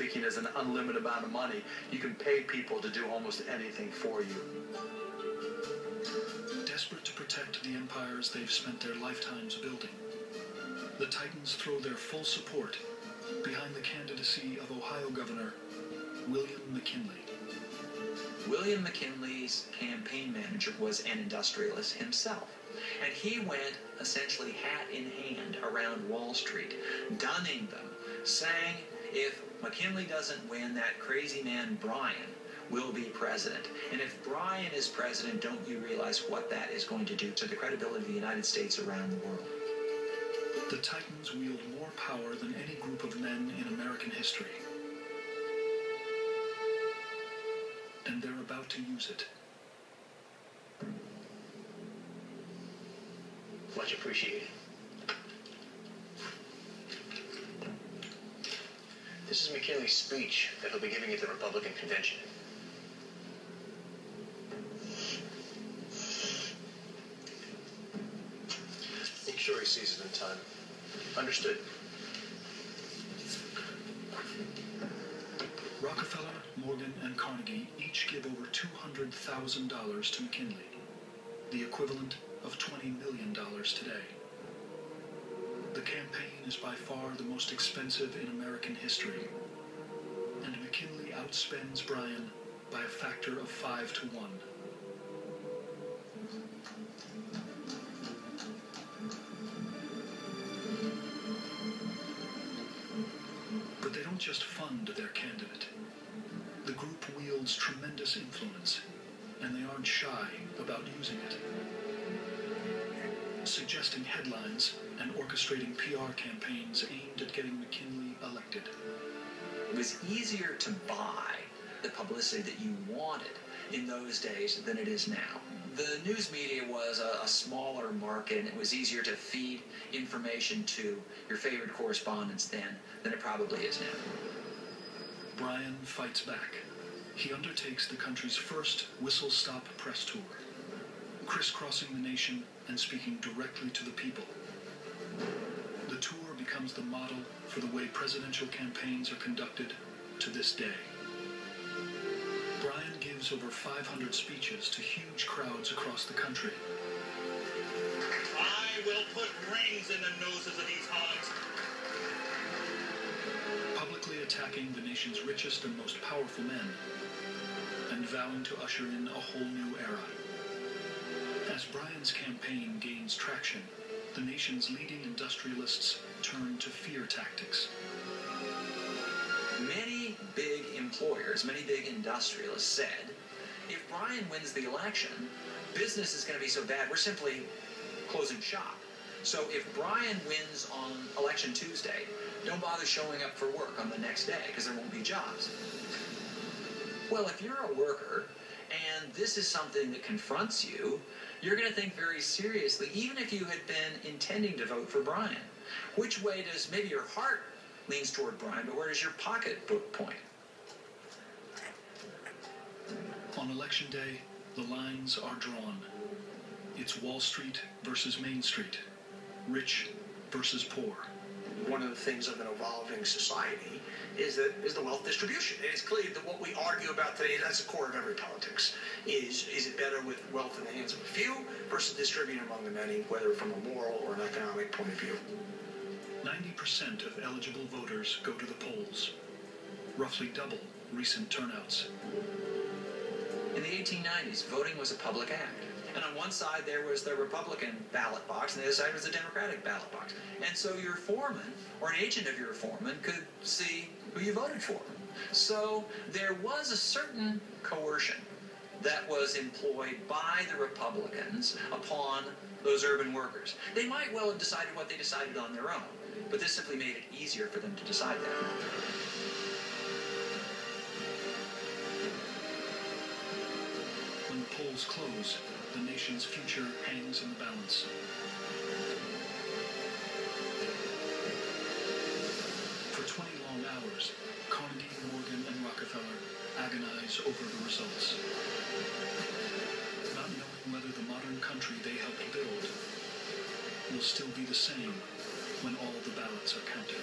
speaking, as an unlimited amount of money. You can pay people to do almost anything for you. Desperate to protect the empires they've spent their lifetimes building, the Titans throw their full support behind the candidacy of Ohio Governor William McKinley. William McKinley's campaign manager was an industrialist himself, and he went essentially hat in hand around Wall Street, dunning them, saying, if McKinley doesn't win, that crazy man Bryan will be president. And if Bryan is president, don't you realize what that is going to do to the credibility of the United States around the world? The Titans wield more power than any group of men in American history. And they're about to use it. Much appreciated. This is McKinley's speech that he'll be giving at the Republican convention. Make sure he sees it in time. Understood. Rockefeller, Morgan, and Carnegie each give over $200,000 to McKinley, the equivalent of $20 million today. The campaign is by far the most expensive in American history, and McKinley outspends Bryan by a factor of 5 to 1. But they don't just fund their candidate. The group wields tremendous influence, and they aren't shy about using it. Suggesting headlines and orchestrating PR campaigns aimed at getting McKinley elected. It was easier to buy the publicity that you wanted in those days than it is now. The news media was a smaller market, and it was easier to feed information to your favorite correspondents then than it probably is now. Bryan fights back. He undertakes the country's first whistle-stop press tour, crisscrossing the nation and speaking directly to the people. The tour becomes the model for the way presidential campaigns are conducted to this day. Bryan gives over 500 speeches to huge crowds across the country. I will put rings in the noses of these hogs. Publicly attacking the nation's richest and most powerful men, and vowing to usher in a whole new era. As Bryan's campaign gains traction, the nation's leading industrialists turn to fear tactics. Many big employers, many big industrialists said, if Bryan wins the election, business is going to be so bad, we're simply closing shop. So if Bryan wins on election Tuesday, don't bother showing up for work on the next day because there won't be jobs. Well, if you're a worker and this is something that confronts you, you're going to think very seriously, even if you had been intending to vote for Bryan. Which way does, maybe your heart leans toward Bryan, but where does your pocketbook point? On election day, the lines are drawn. It's Wall Street versus Main Street, rich versus poor. One of the things of an evolving society is the wealth distribution. And it's clear that what we argue about today, that's the core of every politics, is it better with wealth in the hands of a few versus distributing among the many, whether from a moral or an economic point of view. 90% of eligible voters go to the polls, roughly double recent turnouts. In the 1890s, voting was a public act. And on one side there was the Republican ballot box, and the other side was the Democratic ballot box. And so your foreman, or an agent of your foreman, could see who you voted for. So there was a certain coercion that was employed by the Republicans upon those urban workers. They might well have decided what they decided on their own, but this simply made it easier for them to decide that. When the polls close, the nation's future hangs in the balance. For 20 long hours, Carnegie, Morgan, and Rockefeller agonize over the results, not knowing whether the modern country they helped build will still be the same when all the ballots are counted.